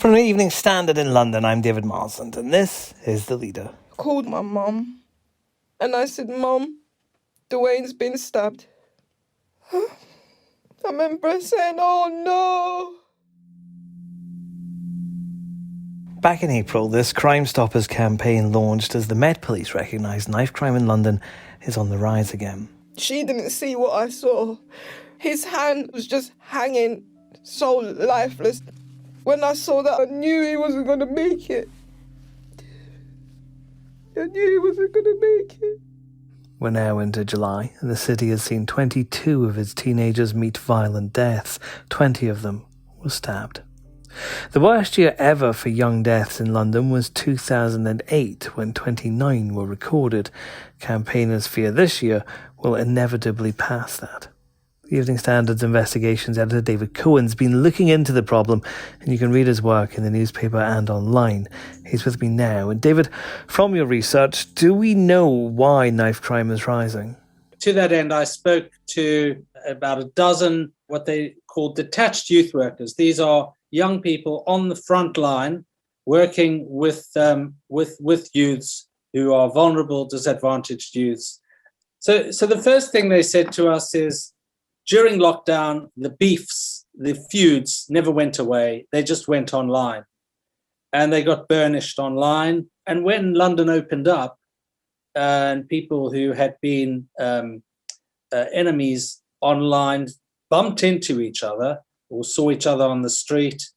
From the Evening Standard in London, I'm David Marsland, and this is The Leader. I called my mum, and I said, "Mum, Dwayne's been stabbed." I remember saying, "Oh no." Back in April, this Crime Stoppers campaign launched as the Met Police recognised knife crime in London is on the rise again. She didn't see what I saw. His hand was just hanging so lifeless. When I saw that, I knew he wasn't going to make it. I knew he wasn't going to make it. We're now into July, and the city has seen 22 of its teenagers meet violent deaths. 20 of them were stabbed. The worst year ever for young deaths in London was 2008, when 29 were recorded. Campaigners fear this year will inevitably pass that. The Evening Standard's investigations editor David Cohen's been looking into the problem, and you can read his work in the newspaper and online. He's with me now. And David, from your research, do we know why knife crime is rising? To that end, I spoke to about a dozen what they call detached youth workers. These are young people on the front line working with youths who are vulnerable, disadvantaged youths. So the first thing they said to us is, during lockdown, the beefs, the feuds never went away. They just went online, and they got burnished online. And when London opened up, and people who had been enemies online bumped into each other or saw each other on the street,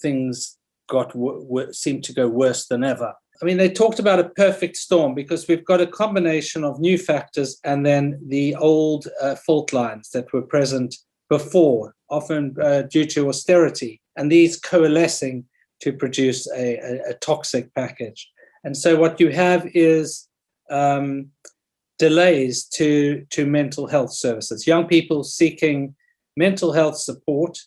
things seemed to go worse than ever. I mean, they talked about a perfect storm because we've got a combination of new factors and then the old fault lines that were present before, often due to austerity, and these coalescing to produce a toxic package. And so what you have is delays to mental health services. Young people seeking mental health support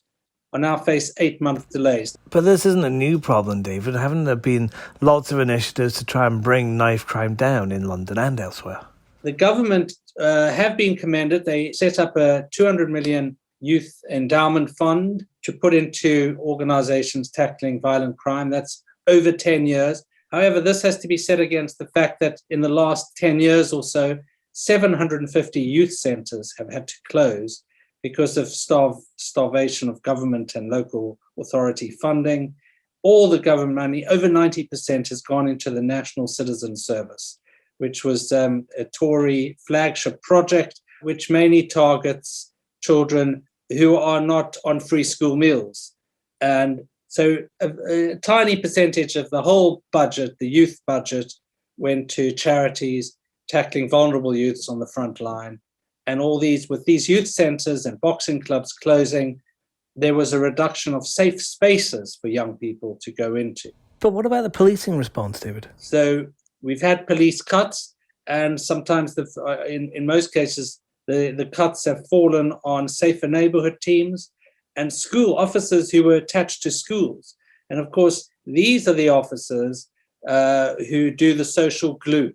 are now face 8-month delays. But this isn't a new problem, David. Haven't there been lots of initiatives to try and bring knife crime down in London and elsewhere? The government have been commended. They set up a 200 million youth endowment fund to put into organisations tackling violent crime. That's over 10 years. However, this has to be set against the fact that in the last 10 years or so, 750 youth centres have had to close because of starvation of government and local authority funding. All the government money, over 90%, has gone into the National Citizen Service, which was a Tory flagship project, which mainly targets children who are not on free school meals. And so a tiny percentage of the whole budget, the youth budget, went to charities tackling vulnerable youths on the front line. And all these, with these youth centres and boxing clubs closing, there was a reduction of safe spaces for young people to go into. But what about the policing response, David? So we've had police cuts, and sometimes, in most cases, the cuts have fallen on safer neighbourhood teams and school officers who were attached to schools. And of course, these are the officers who do the social glue,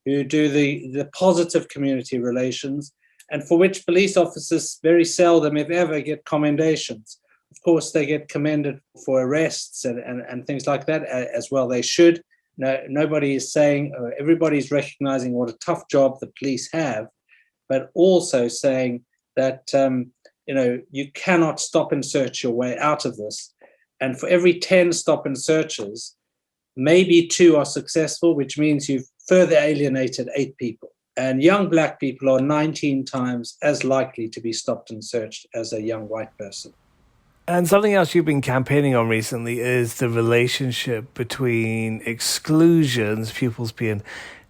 who do the positive community relations, and for which police officers very seldom, if ever, get commendations. Of course, they get commended for arrests and things like that, as well they should. No, nobody is saying, everybody's recognizing what a tough job the police have, but also saying that you cannot stop and search your way out of this. And for every 10 stop and searches, maybe 2 are successful, which means you've further alienated 8 people. And young black people are 19 times as likely to be stopped and searched as a young white person. And something else you've been campaigning on recently is the relationship between exclusions, pupils being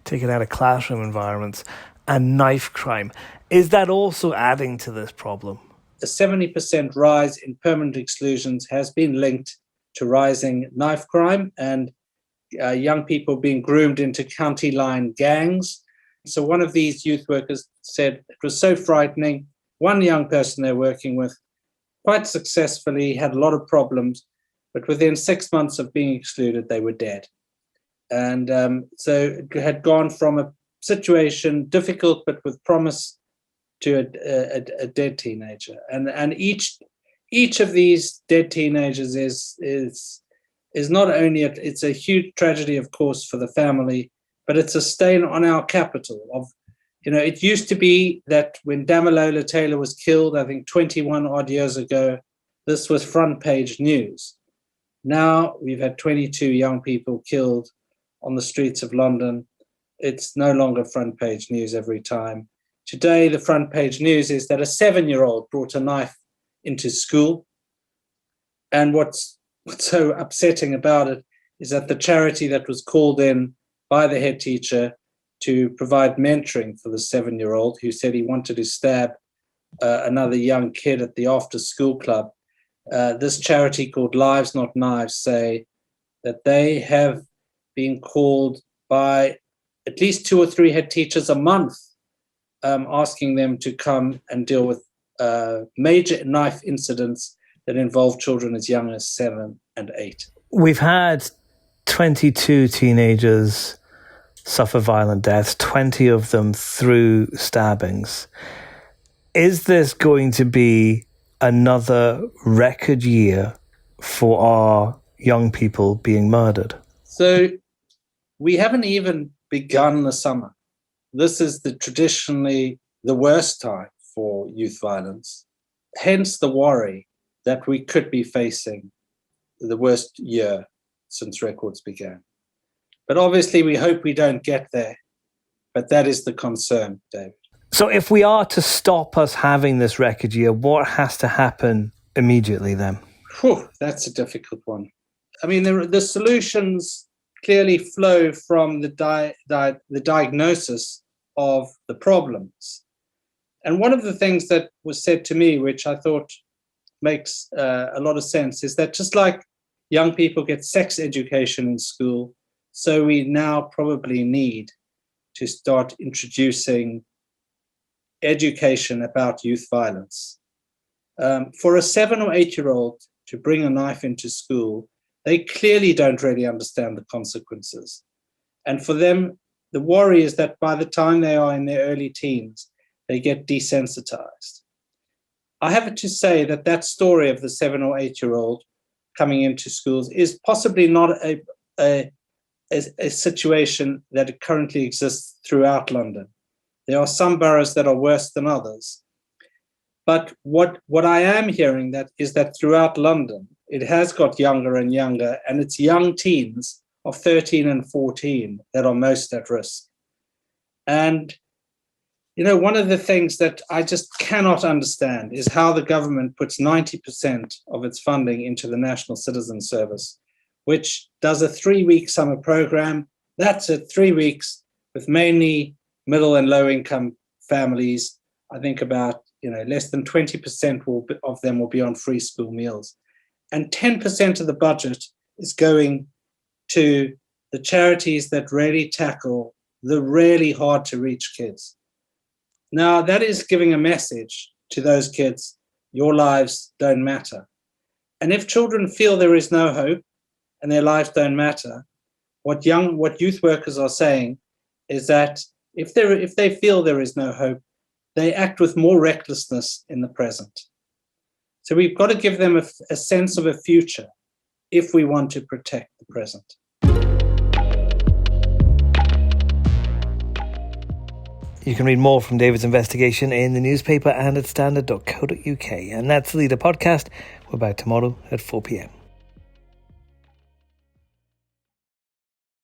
taken out of classroom environments, and knife crime. Is that also adding to this problem? A 70% rise in permanent exclusions has been linked to rising knife crime and young people being groomed into county line gangs. So one of these youth workers said it was so frightening. One young person they're working with quite successfully had a lot of problems, but within 6 months of being excluded, they were dead. And so it had gone from a situation difficult but with promise to a dead teenager. And each of these dead teenagers is is not only it's a huge tragedy, of course, for the family, but it's a stain on our capital. It used to be that when Damilola Taylor was killed, I think 21 odd years ago, this was front page news. Now we've had 22 young people killed on the streets of London. It's no longer front page news every time. Today, the front page news is that a 7-year-old brought a knife into school. And what's so upsetting about it is that the charity that was called in by the head teacher to provide mentoring for the 7-year-old who said he wanted to stab another young kid at the after-school club, this charity called Lives Not Knives say that they have been called by at least 2 or 3 head teachers a month, asking them to come and deal with major knife incidents that involve children as young as 7 and 8. We've had 22 teenagers suffer violent deaths, 20 of them through stabbings. Is this going to be another record year for our young people being murdered? So we haven't even begun the summer. This is traditionally the worst time for youth violence. Hence the worry that we could be facing the worst year since records began. But obviously we hope we don't get there. But that is the concern, David. So if we are to stop us having this record year, what has to happen immediately then? That's a difficult one. I mean, the solutions clearly flow from the diagnosis of the problems. And one of the things that was said to me, which I thought makes a lot of sense, is that just like young people get sex education in school, so we now probably need to start introducing education about youth violence. For a 7 or 8-year-old to bring a knife into school, they clearly don't really understand the consequences. And for them, the worry is that by the time they are in their early teens, they get desensitized. I have to say that story of the 7 or 8-year-old coming into schools is possibly not a situation that currently exists throughout London. There are some boroughs that are worse than others. But what I am hearing is that throughout London, it has got younger and younger, and it's young teens of 13 and 14 that are most at risk. And, one of the things that I just cannot understand is how the government puts 90% of its funding into the National Citizen Service, which does a 3-week summer program. That's it, 3 weeks, with mainly middle and low income families. I think about, less than 20% of them will be on free school meals. And 10% of the budget is going to the charities that really tackle the really hard to reach kids. Now, that is giving a message to those kids: your lives don't matter. And if children feel there is no hope and their lives don't matter, what youth workers are saying is that if they feel there is no hope, they act with more recklessness in the present. So we've got to give them a sense of a future if we want to protect the present. You can read more from David's investigation in the newspaper and at standard.co.uk. And that's the Leader Podcast. We're back tomorrow at 4 p.m.